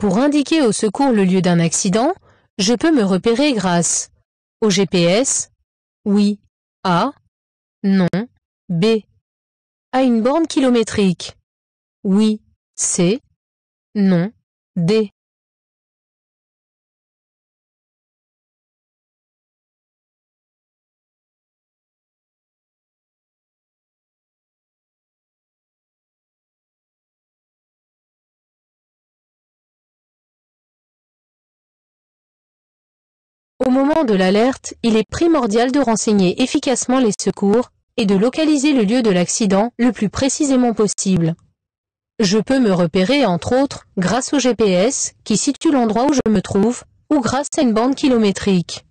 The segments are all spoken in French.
Pour indiquer au secours le lieu d'un accident, je peux me repérer grâce au GPS, oui, A, non, B. À une borne kilométrique, oui, C, non, D. Au moment de l'alerte, il est primordial de renseigner efficacement les secours et de localiser le lieu de l'accident le plus précisément possible. Je peux me repérer, entre autres, grâce au GPS qui situe l'endroit où je me trouve ou grâce à une borne kilométrique.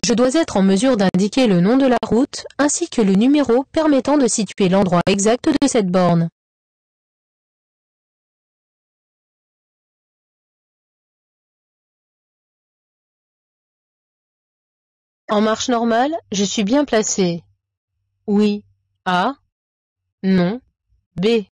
Je dois être en mesure d'indiquer le nom de la route ainsi que le numéro permettant de situer l'endroit exact de cette borne. En marche normale, je suis bien placé. Oui, A, non, B.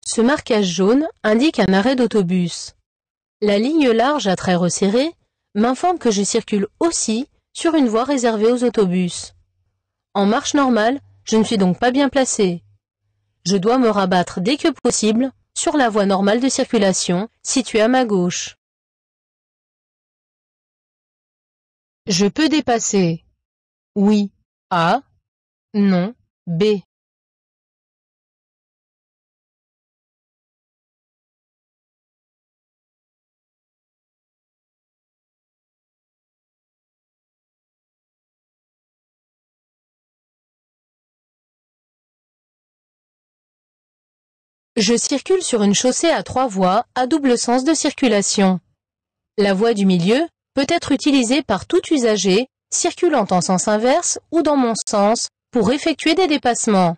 Ce marquage jaune indique un arrêt d'autobus. La ligne large à traits resserrés m'informe que je circule aussi sur une voie réservée aux autobus. En marche normale, je ne suis donc pas bien placé. Je dois me rabattre dès que possible sur la voie normale de circulation située à ma gauche. Je peux dépasser. Oui, A, non, B. Je circule sur une chaussée à 3 voies à double sens de circulation. La voie du milieu peut être utilisée par tout usager circulant en sens inverse ou dans mon sens pour effectuer des dépassements.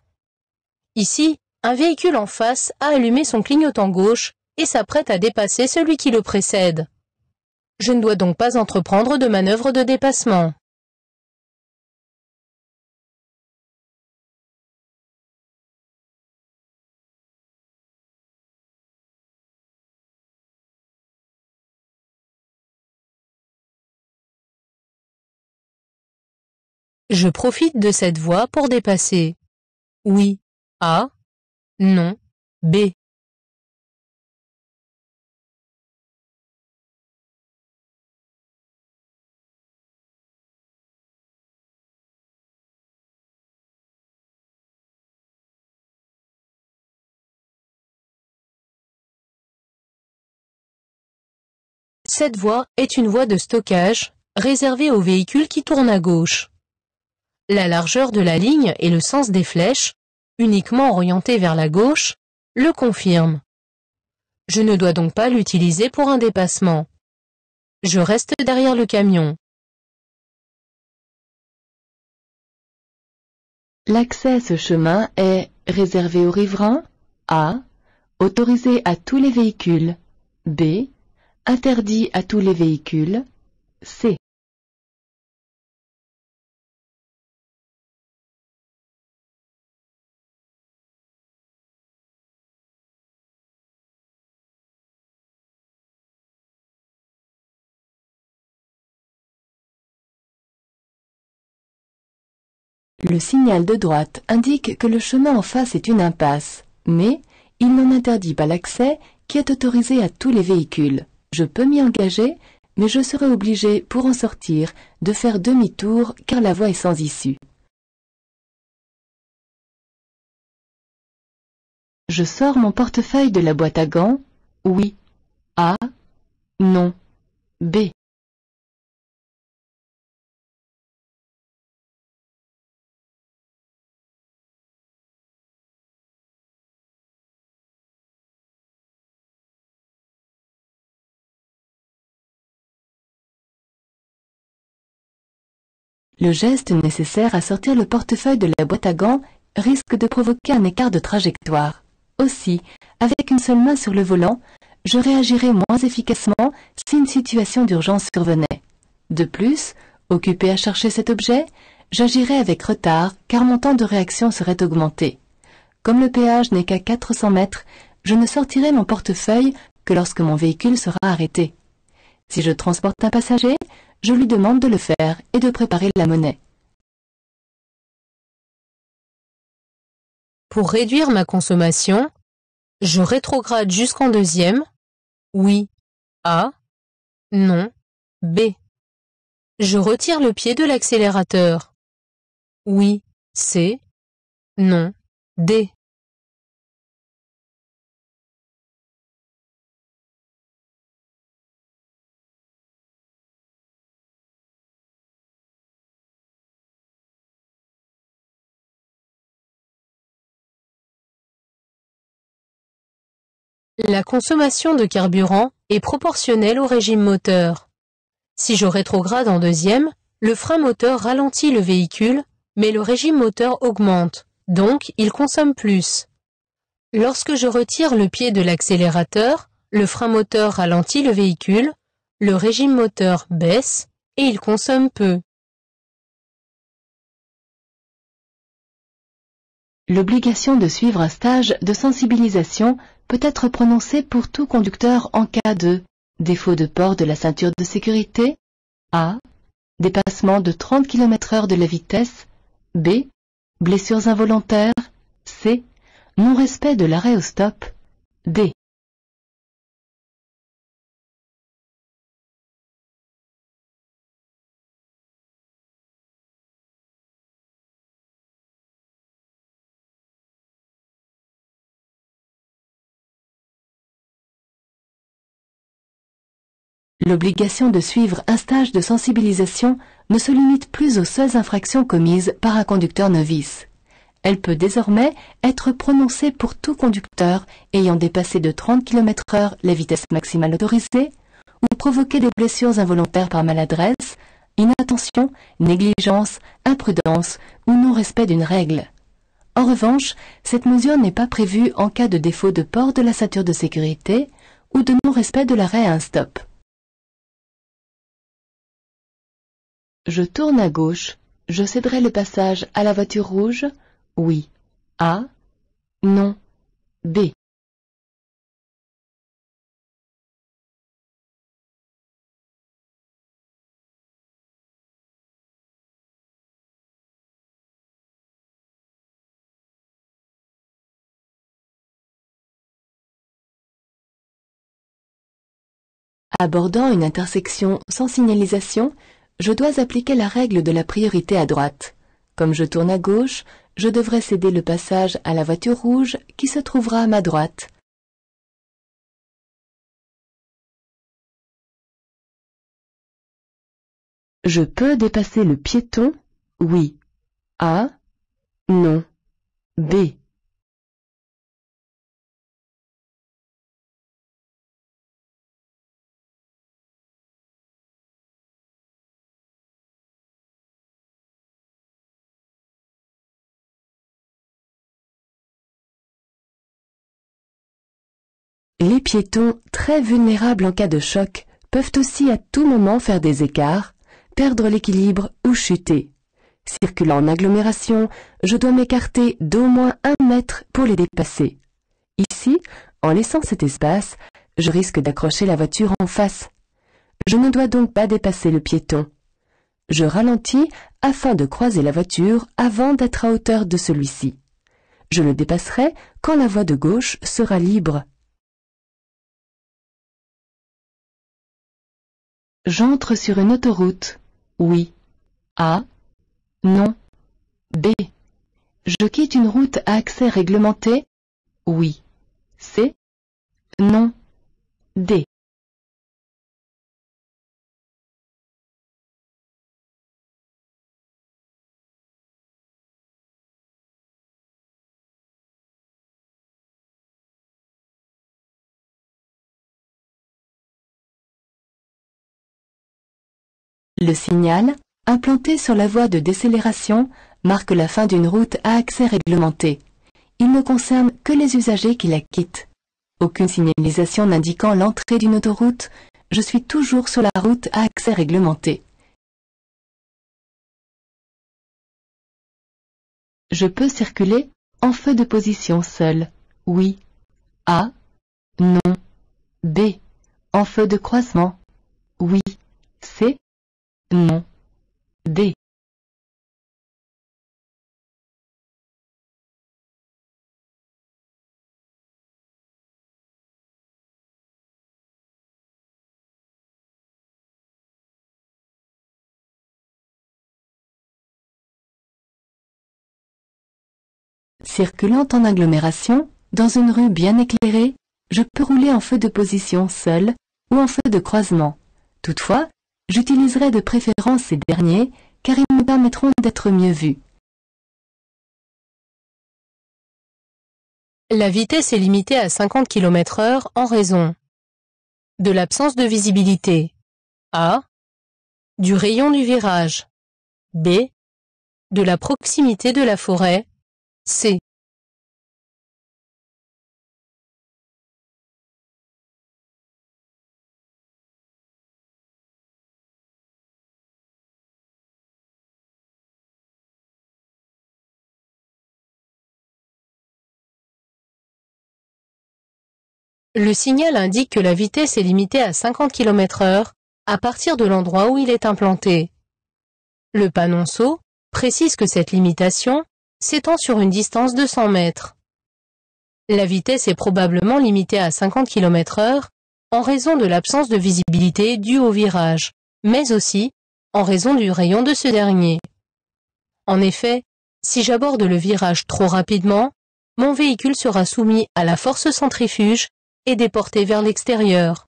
Ici, un véhicule en face a allumé son clignotant gauche et s'apprête à dépasser celui qui le précède. Je ne dois donc pas entreprendre de manœuvre de dépassement. Je profite de cette voie pour dépasser. Oui, A, non, B. Cette voie est une voie de stockage réservée aux véhicules qui tournent à gauche. La largeur de la ligne et le sens des flèches, uniquement orientées vers la gauche, le confirment. Je ne dois donc pas l'utiliser pour un dépassement. Je reste derrière le camion. L'accès à ce chemin est réservé aux riverains, A, autorisé à tous les véhicules, B, interdit à tous les véhicules, C. Le signal de droite indique que le chemin en face est une impasse, mais il n'en interdit pas l'accès qui est autorisé à tous les véhicules. Je peux m'y engager, mais je serai obligé, pour en sortir, de faire demi-tour car la voie est sans issue. Je sors mon portefeuille de la boîte à gants. Oui. A. Non. B. Le geste nécessaire à sortir le portefeuille de la boîte à gants risque de provoquer un écart de trajectoire. Aussi, avec une seule main sur le volant, je réagirais moins efficacement si une situation d'urgence survenait. De plus, occupé à chercher cet objet, j'agirais avec retard car mon temps de réaction serait augmenté. Comme le péage n'est qu'à 400 mètres, je ne sortirai mon portefeuille que lorsque mon véhicule sera arrêté. Si je transporte un passager, je lui demande de le faire et de préparer la monnaie. Pour réduire ma consommation, je rétrograde jusqu'en deuxième. Oui. A. Non. B. Je retire le pied de l'accélérateur. Oui. C. Non. D. La consommation de carburant est proportionnelle au régime moteur. Si je rétrograde en deuxième, le frein moteur ralentit le véhicule, mais le régime moteur augmente, donc il consomme plus. Lorsque je retire le pied de l'accélérateur, le frein moteur ralentit le véhicule, le régime moteur baisse et il consomme peu. L'obligation de suivre un stage de sensibilisation peut être prononcée pour tout conducteur en cas de défaut de port de la ceinture de sécurité, A. Dépassement de 30 km/h de la vitesse, B. Blessures involontaires, C. Non-respect de l'arrêt au stop, D. L'obligation de suivre un stage de sensibilisation ne se limite plus aux seules infractions commises par un conducteur novice. Elle peut désormais être prononcée pour tout conducteur ayant dépassé de 30 km/h la vitesse maximale autorisée ou provoqué des blessures involontaires par maladresse, inattention, négligence, imprudence ou non-respect d'une règle. En revanche, cette mesure n'est pas prévue en cas de défaut de port de la ceinture de sécurité ou de non-respect de l'arrêt à un stop. Je tourne à gauche. Je céderai le passage à la voiture rouge? Oui. A. Non. B. Abordant une intersection sans signalisation, je dois appliquer la règle de la priorité à droite. Comme je tourne à gauche, je devrais céder le passage à la voiture rouge qui se trouvera à ma droite. Je peux dépasser le piéton? Oui. A. Non. B. Les piétons, très vulnérables en cas de choc, peuvent aussi à tout moment faire des écarts, perdre l'équilibre ou chuter. Circulant en agglomération, je dois m'écarter d'au moins 1 mètre pour les dépasser. Ici, en laissant cet espace, je risque d'accrocher la voiture en face. Je ne dois donc pas dépasser le piéton. Je ralentis afin de croiser la voiture avant d'être à hauteur de celui-ci. Je le dépasserai quand la voie de gauche sera libre. J'entre sur une autoroute. Oui. A. Non. B. Je quitte une route à accès réglementé. Oui. C. Non. D. Le signal, implanté sur la voie de décélération, marque la fin d'une route à accès réglementé. il ne concerne que les usagers qui la quittent. Aucune signalisation n'indiquant l'entrée d'une autoroute, je suis toujours sur la route à accès réglementé. Je peux circuler en feu de position seul. Oui. A. Non. B. En feu de croisement. Oui. C. Non. D. Circulant en agglomération, dans une rue bien éclairée, je peux rouler en feu de position seul ou en feu de croisement. Toutefois, j'utiliserai de préférence ces derniers car ils me permettront d'être mieux vu. La vitesse est limitée à 50 km/h en raison de l'absence de visibilité. A. Du rayon du virage. B. De la proximité de la forêt. C. Le signal indique que la vitesse est limitée à 50 km/h à partir de l'endroit où il est implanté. Le panonceau précise que cette limitation s'étend sur une distance de 100 mètres. La vitesse est probablement limitée à 50 km/h en raison de l'absence de visibilité due au virage, mais aussi en raison du rayon de ce dernier. En effet, si j'aborde le virage trop rapidement, mon véhicule sera soumis à la force centrifuge et déporté vers l'extérieur.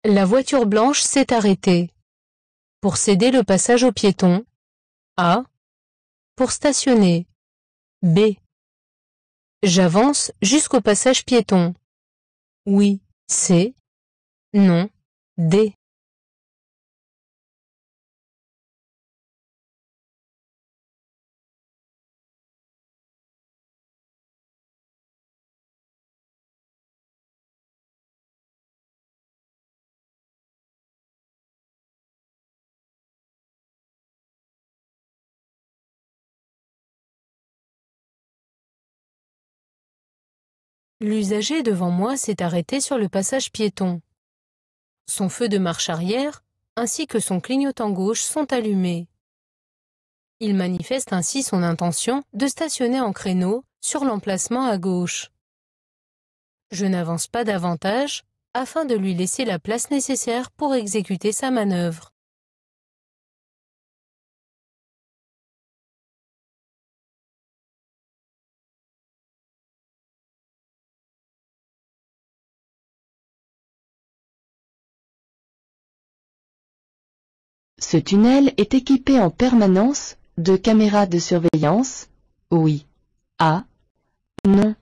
La voiture blanche s'est arrêtée. Pour céder le passage aux piétons. A. Pour stationner. B. J'avance jusqu'au passage piéton. Oui. C. Non. D. L'usager devant moi s'est arrêté sur le passage piéton. Son feu de marche arrière, ainsi que son clignotant gauche sont allumés. Il manifeste ainsi son intention de stationner en créneau sur l'emplacement à gauche. Je n'avance pas davantage afin de lui laisser la place nécessaire pour exécuter sa manœuvre. Ce tunnel est équipé en permanence de caméras de surveillance. Oui. A. Non.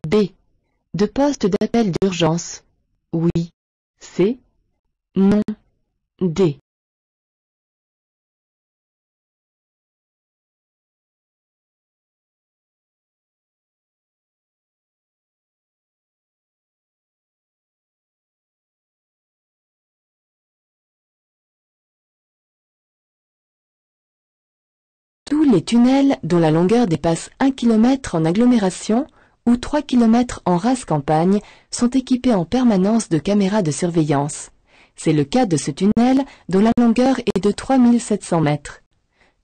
B. De postes d'appel d'urgence. Oui. C. Non. D. Tous les tunnels dont la longueur dépasse 1 km en agglomération ou 3 km en rase campagne sont équipés en permanence de caméras de surveillance. C'est le cas de ce tunnel dont la longueur est de 3700 mètres.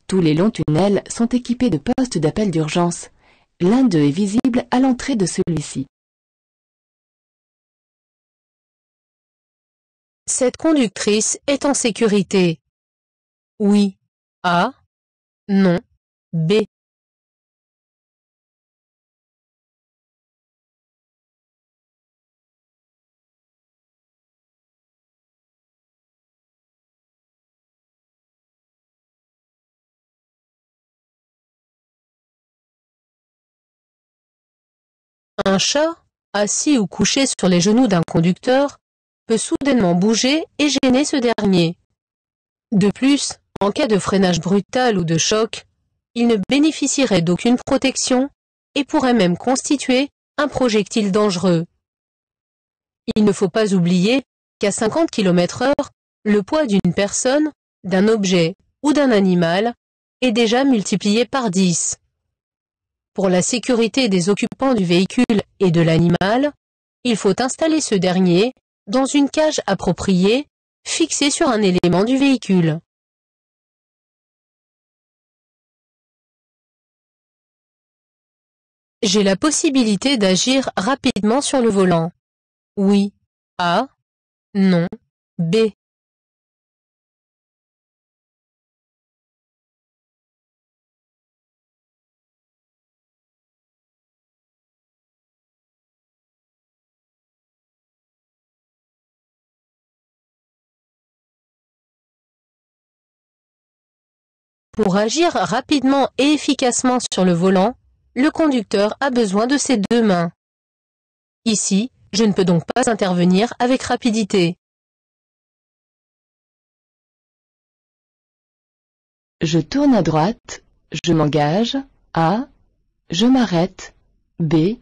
Tous les longs tunnels sont équipés de postes d'appel d'urgence. L'un d'eux est visible à l'entrée de celui-ci. Cette conductrice est en sécurité. Oui. A. Non. B. Un chat assis ou couché sur les genoux d'un conducteur, peut soudainement bouger et gêner ce dernier. De plus, en cas de freinage brutal ou de choc, il ne bénéficierait d'aucune protection et pourrait même constituer un projectile dangereux. Il ne faut pas oublier qu'à 50 km/h, le poids d'une personne, d'un objet ou d'un animal est déjà multiplié par 10. Pour la sécurité des occupants du véhicule et de l'animal, il faut installer ce dernier dans une cage appropriée, fixée sur un élément du véhicule. J'ai la possibilité d'agir rapidement sur le volant. Oui. A. Non. B. Pour agir rapidement et efficacement sur le volant, le conducteur a besoin de ses deux mains. Ici, je ne peux donc pas intervenir avec rapidité. Je tourne à droite, je m'engage. A. Je m'arrête. B.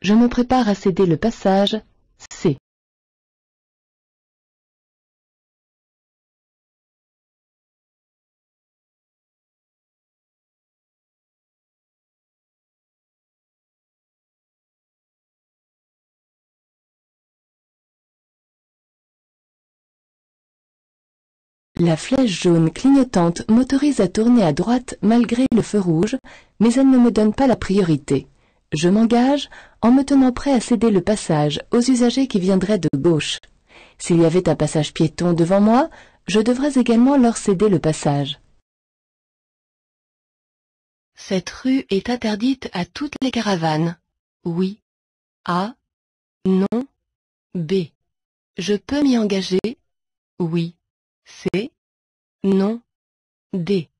Je me prépare à céder le passage. C. La flèche jaune clignotante m'autorise à tourner à droite malgré le feu rouge, mais elle ne me donne pas la priorité. Je m'engage en me tenant prêt à céder le passage aux usagers qui viendraient de gauche. S'il y avait un passage piéton devant moi, je devrais également leur céder le passage. Cette rue est interdite à toutes les caravanes. Oui. A. Non. B. Je peux m'y engager. Oui. C. Non. D.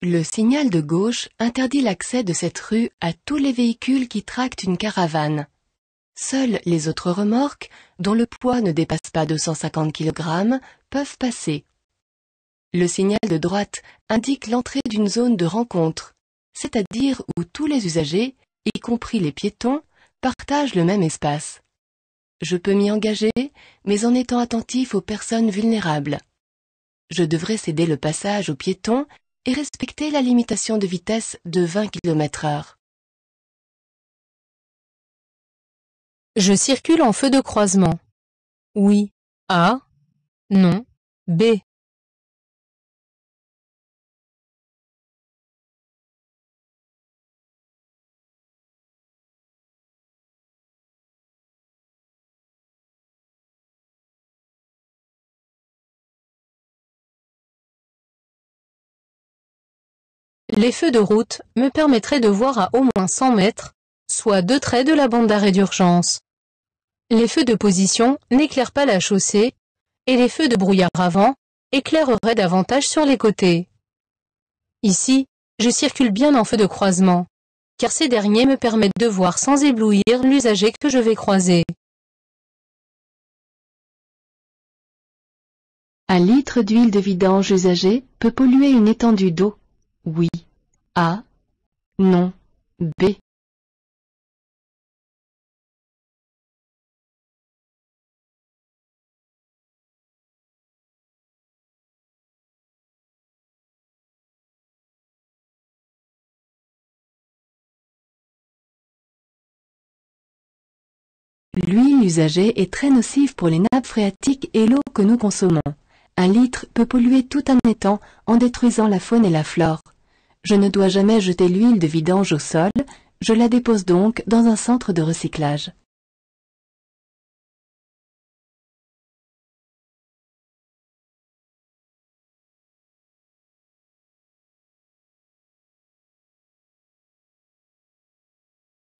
Le signal de gauche interdit l'accès de cette rue à tous les véhicules qui tractent une caravane. Seules les autres remorques, dont le poids ne dépasse pas 250 kg, peuvent passer. Le signal de droite indique l'entrée d'une zone de rencontre, c'est-à-dire où tous les usagers, y compris les piétons, partagent le même espace. Je peux m'y engager, mais en étant attentif aux personnes vulnérables. Je devrais céder le passage aux piétons et respecter la limitation de vitesse de 20 km/h. Je circule en feu de croisement. Oui. A. Non. B. Les feux de route me permettraient de voir à au moins 100 mètres, soit 2 traits de la bande d'arrêt d'urgence. Les feux de position n'éclairent pas la chaussée, et les feux de brouillard avant éclaireraient davantage sur les côtés. Ici, je circule bien en feu de croisement, car ces derniers me permettent de voir sans éblouir l'usager que je vais croiser. Un litre d'huile de vidange usagée peut polluer une étendue d'eau. Oui. A. Non. B. L'huile usagée est très nocive pour les nappes phréatiques et l'eau que nous consommons. Un litre peut polluer tout un étang en détruisant la faune et la flore. Je ne dois jamais jeter l'huile de vidange au sol, je la dépose donc dans un centre de recyclage.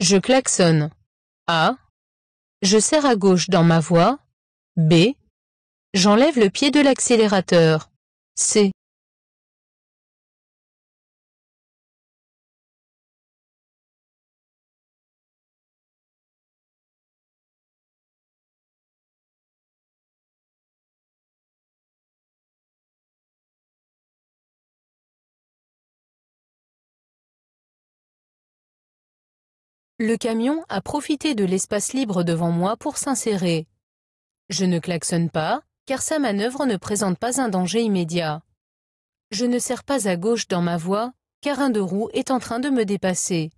Je klaxonne. A. Je serre à gauche dans ma voie. B. J'enlève le pied de l'accélérateur. C. Le camion a profité de l'espace libre devant moi pour s'insérer. Je ne klaxonne pas, car sa manœuvre ne présente pas un danger immédiat. Je ne serre pas à gauche dans ma voie, car un deux roues est en train de me dépasser.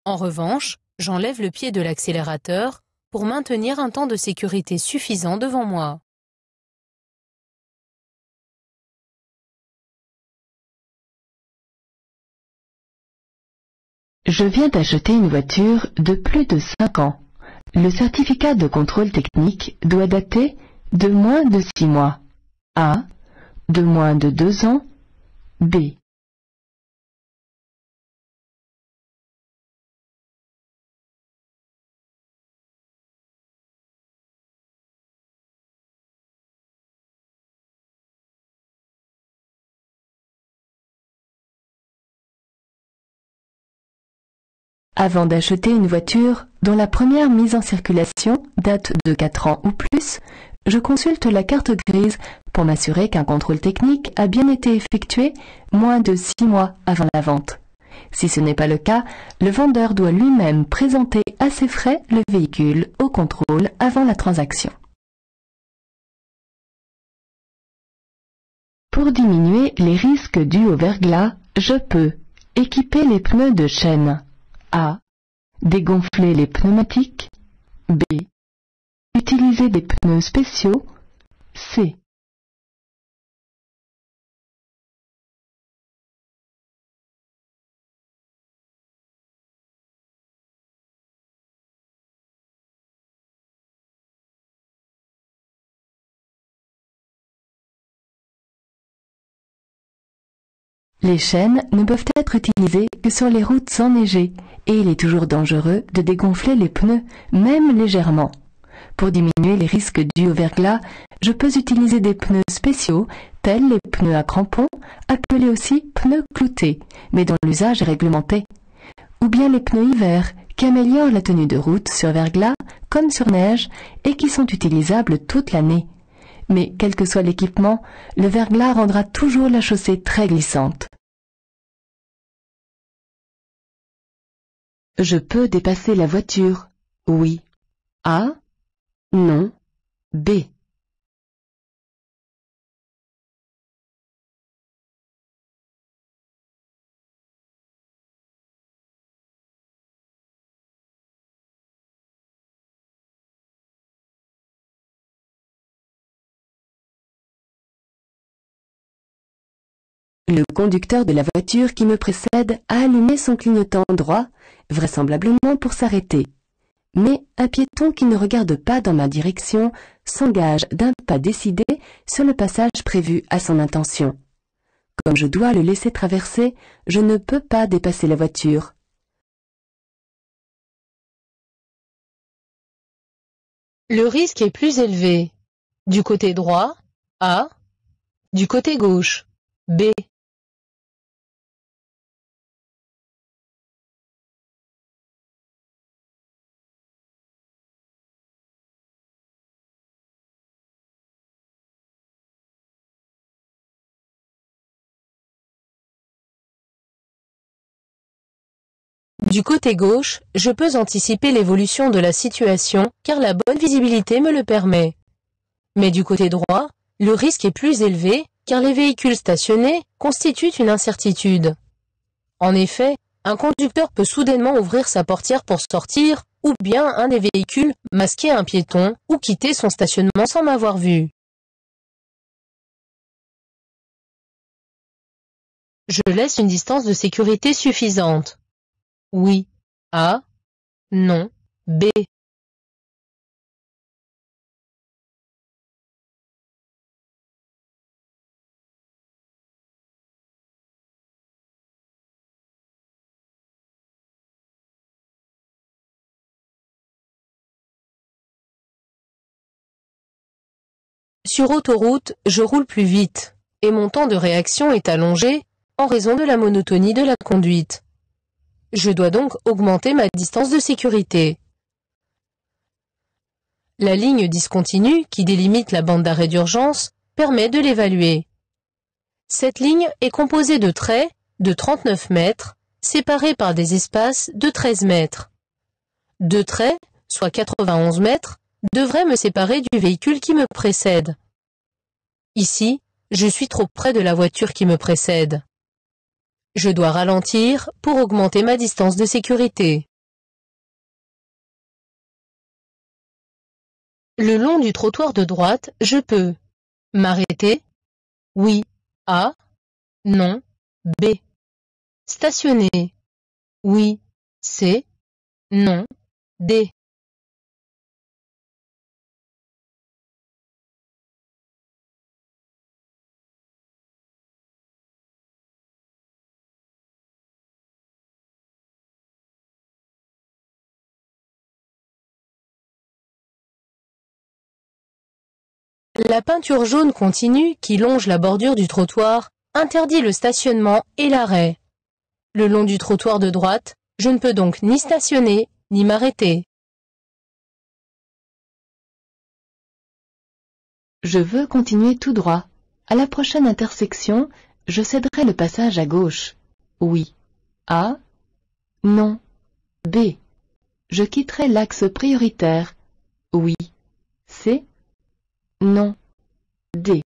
En revanche, j'enlève le pied de l'accélérateur pour maintenir un temps de sécurité suffisant devant moi. Je viens d'acheter une voiture de plus de 5 ans. Le certificat de contrôle technique doit dater de moins de 6 mois. A. De moins de 2 ans. B. Avant d'acheter une voiture dont la première mise en circulation date de 4 ans ou plus, je consulte la carte grise pour m'assurer qu'un contrôle technique a bien été effectué moins de 6 mois avant la vente. Si ce n'est pas le cas, le vendeur doit lui-même présenter à ses frais le véhicule au contrôle avant la transaction. Pour diminuer les risques dus au verglas, je peux équiper les pneus de chaîne. A. Dégonfler les pneumatiques. B. Utiliser des pneus spéciaux. C. Les chaînes ne peuvent être utilisées que sur les routes enneigées et il est toujours dangereux de dégonfler les pneus, même légèrement. Pour diminuer les risques dus au verglas, je peux utiliser des pneus spéciaux tels les pneus à crampons, appelés aussi pneus cloutés, mais dont l'usage est réglementé. Ou bien les pneus hiver qui améliorent la tenue de route sur verglas comme sur neige et qui sont utilisables toute l'année. Mais quel que soit l'équipement, le verglas rendra toujours la chaussée très glissante. Je peux dépasser la voiture. Oui. A. Non. B. Le conducteur de la voiture qui me précède a allumé son clignotant droit, vraisemblablement pour s'arrêter. Mais un piéton qui ne regarde pas dans ma direction s'engage d'un pas décidé sur le passage prévu à son intention. Comme je dois le laisser traverser, je ne peux pas dépasser la voiture. Le risque est plus élevé. Du côté droit, A. Du côté gauche, B. Du côté gauche, je peux anticiper l'évolution de la situation car la bonne visibilité me le permet. Mais du côté droit, le risque est plus élevé car les véhicules stationnés constituent une incertitude. En effet, un conducteur peut soudainement ouvrir sa portière pour sortir, ou bien un des véhicules masquer un piéton ou quitter son stationnement sans m'avoir vu. Je laisse une distance de sécurité suffisante. Oui. A. Non. B. Sur autoroute, je roule plus vite, et mon temps de réaction est allongé, en raison de la monotonie de la conduite. Je dois donc augmenter ma distance de sécurité. La ligne discontinue, qui délimite la bande d'arrêt d'urgence, permet de l'évaluer. Cette ligne est composée de traits de 39 mètres, séparés par des espaces de 13 mètres. Deux traits, soit 91 mètres, devraient me séparer du véhicule qui me précède. Ici, je suis trop près de la voiture qui me précède. Je dois ralentir pour augmenter ma distance de sécurité. Le long du trottoir de droite, je peux m'arrêter, oui, A, non, B. Stationner, oui, C, non, D. La peinture jaune continue qui longe la bordure du trottoir interdit le stationnement et l'arrêt. Le long du trottoir de droite, je ne peux donc ni stationner, ni m'arrêter. Je veux continuer tout droit. À la prochaine intersection, je céderai le passage à gauche. Oui. A. Non. B. Je quitterai l'axe prioritaire. Oui. C. Non. D.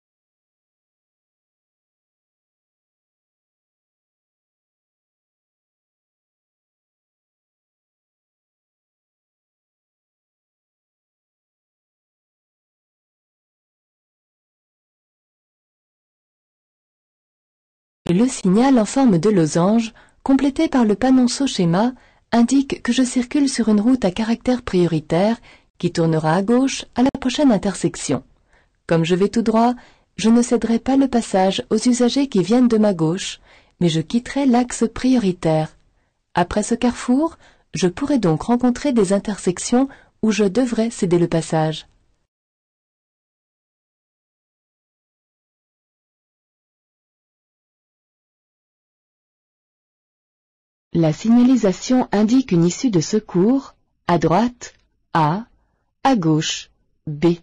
Le signal en forme de losange, complété par le panonceau schéma, indique que je circule sur une route à caractère prioritaire qui tournera à gauche à la prochaine intersection. Comme je vais tout droit, je ne céderai pas le passage aux usagers qui viennent de ma gauche, mais je quitterai l'axe prioritaire. Après ce carrefour, je pourrai donc rencontrer des intersections où je devrais céder le passage. La signalisation indique une issue de secours, à droite, A, à gauche, B.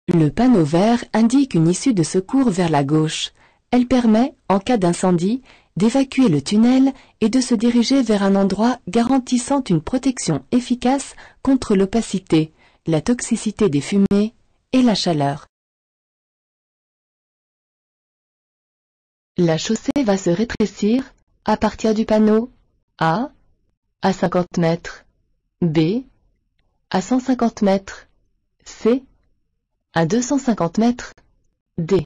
Le panneau vert indique une issue de secours vers la gauche. Elle permet, en cas d'incendie, d'évacuer le tunnel et de se diriger vers un endroit garantissant une protection efficace contre l'opacité, la toxicité des fumées et la chaleur. La chaussée va se rétrécir à partir du panneau A à 50 mètres, B à 150 mètres, C à 250 mètres, D.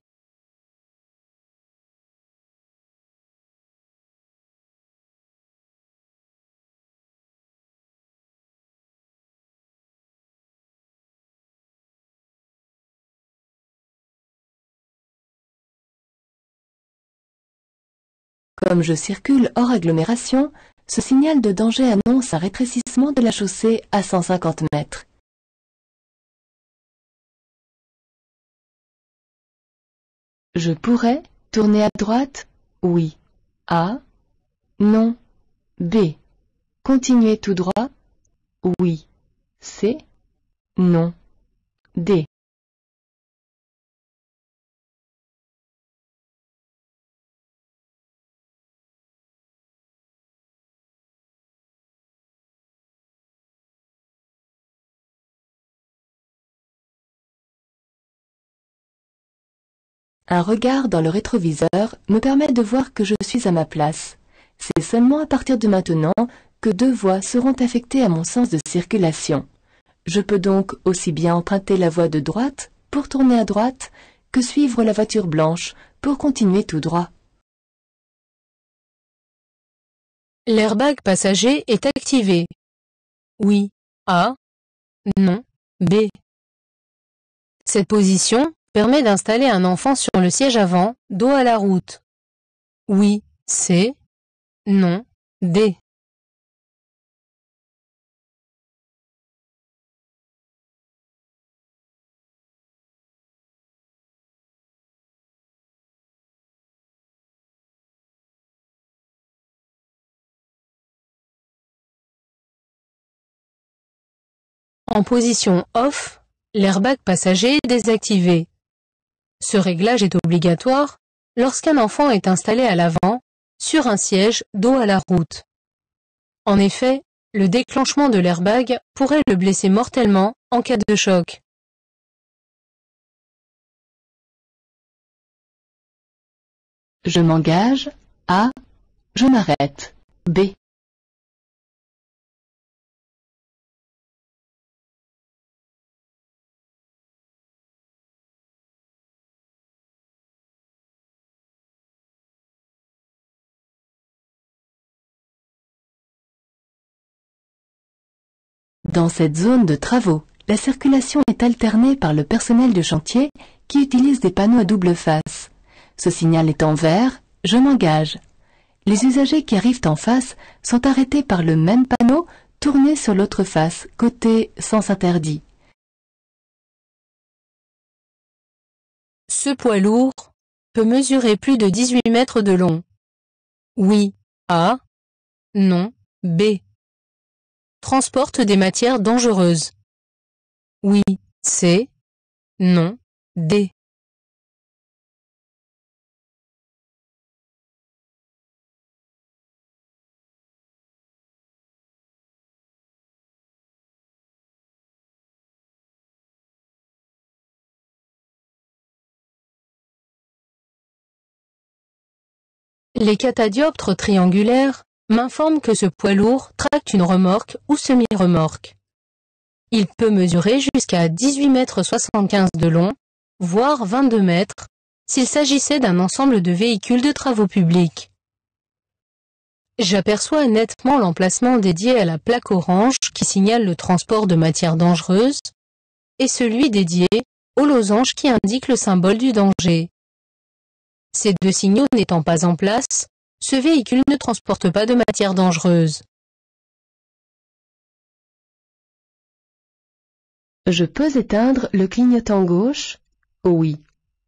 Comme je circule hors agglomération, ce signal de danger annonce un rétrécissement de la chaussée à 150 mètres. Je pourrais tourner à droite, oui, A, non, B. Continuer tout droit, oui, C, non, D. Un regard dans le rétroviseur me permet de voir que je suis à ma place. C'est seulement à partir de maintenant que deux voies seront affectées à mon sens de circulation. Je peux donc aussi bien emprunter la voie de droite pour tourner à droite que suivre la voiture blanche pour continuer tout droit. L'airbag passager est activé. Oui, A, non, B. Cette position permet d'installer un enfant sur le siège avant, dos à la route. Oui, C. Non, D. En position off, l'airbag passager est désactivé. Ce réglage est obligatoire lorsqu'un enfant est installé à l'avant, sur un siège dos à la route. En effet, le déclenchement de l'airbag pourrait le blesser mortellement en cas de choc. Je m'engage. A. Je m'arrête. B. Dans cette zone de travaux, la circulation est alternée par le personnel de chantier qui utilise des panneaux à double face. Ce signal est en vert, je m'engage. Les usagers qui arrivent en face sont arrêtés par le même panneau tourné sur l'autre face, côté sens interdit. Ce poids lourd peut mesurer plus de 18 mètres de long. Oui, A. Non, B. Transporte des matières dangereuses. Oui, C. Non, D. Les catadioptres triangulaires m'informent que ce poids lourd tracte une remorque ou semi-remorque. Il peut mesurer jusqu'à 18,75 m de long, voire 22 mètres, s'il s'agissait d'un ensemble de véhicules de travaux publics. J'aperçois nettement l'emplacement dédié à la plaque orange qui signale le transport de matières dangereuses et celui dédié au losange qui indique le symbole du danger. Ces deux signaux n'étant pas en place, ce véhicule ne transporte pas de matières dangereuses. Je peux éteindre le clignotant gauche? Oui.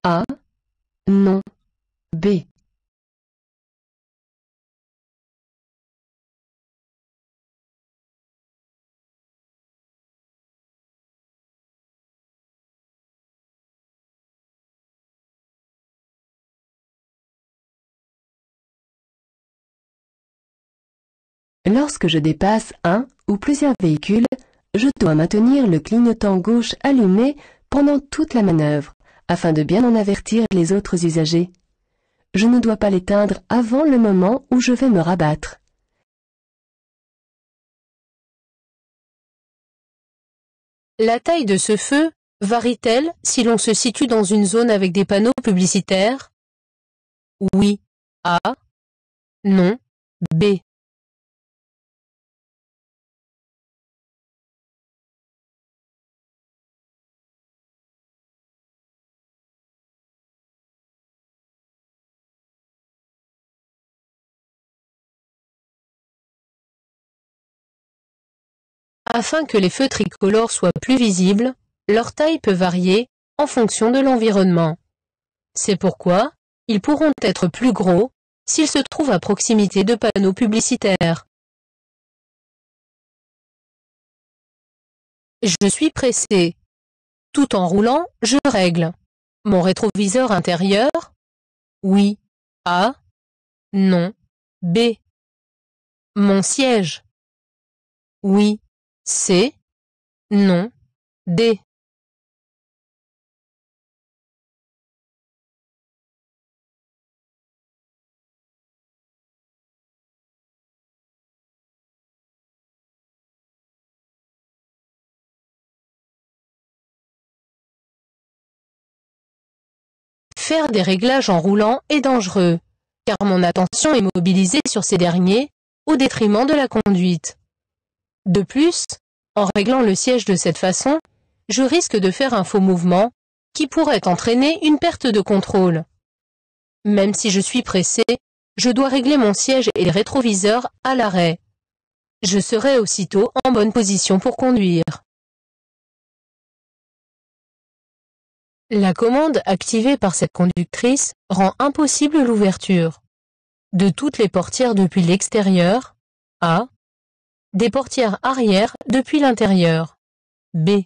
A. Non. B. Lorsque je dépasse un ou plusieurs véhicules, je dois maintenir le clignotant gauche allumé pendant toute la manœuvre, afin de bien en avertir les autres usagers. Je ne dois pas l'éteindre avant le moment où je vais me rabattre. La taille de ce feu varie-t-elle si l'on se situe dans une zone avec des panneaux publicitaires? Oui. A. Non. B. Afin que les feux tricolores soient plus visibles, leur taille peut varier en fonction de l'environnement. C'est pourquoi ils pourront être plus gros s'ils se trouvent à proximité de panneaux publicitaires. Je suis pressé. Tout en roulant, je règle. Mon rétroviseur intérieur? Oui. A. Non. B. Mon siège? Oui. C. Non. D. Faire des réglages en roulant est dangereux, car mon attention est mobilisée sur ces derniers, au détriment de la conduite. De plus, en réglant le siège de cette façon, je risque de faire un faux mouvement qui pourrait entraîner une perte de contrôle. Même si je suis pressé, je dois régler mon siège et les rétroviseurs à l'arrêt. Je serai aussitôt en bonne position pour conduire. La commande activée par cette conductrice rend impossible l'ouverture de toutes les portières depuis l'extérieur, A. Des portières arrière depuis l'intérieur, B.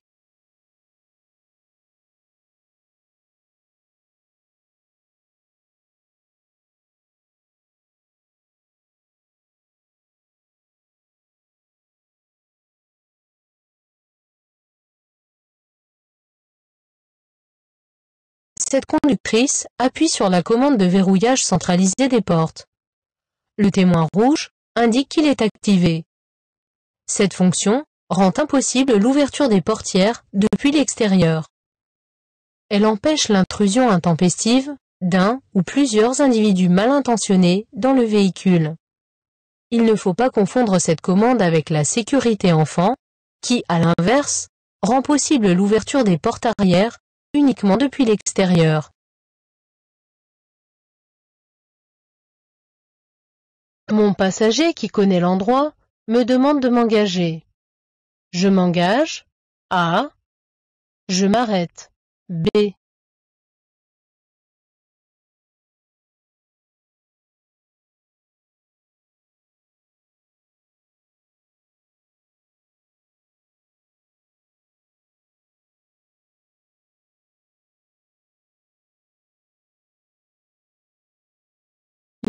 Cette conductrice appuie sur la commande de verrouillage centralisé des portes. Le témoin rouge indique qu'il est activé. Cette fonction rend impossible l'ouverture des portières depuis l'extérieur. Elle empêche l'intrusion intempestive d'un ou plusieurs individus mal intentionnés dans le véhicule. Il ne faut pas confondre cette commande avec la sécurité enfant, qui, à l'inverse, rend possible l'ouverture des portes arrière uniquement depuis l'extérieur. Mon passager qui connaît l'endroit me demande de m'engager. Je m'engage. A. Je m'arrête. B.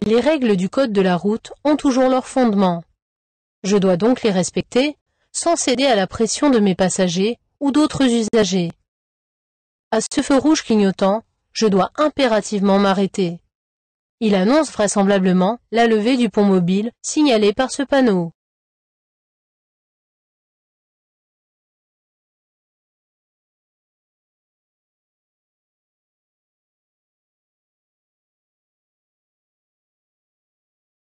Les règles du code de la route ont toujours leur fondement. Je dois donc les respecter, sans céder à la pression de mes passagers ou d'autres usagers. À ce feu rouge clignotant, je dois impérativement m'arrêter. Il annonce vraisemblablement la levée du pont mobile signalé par ce panneau.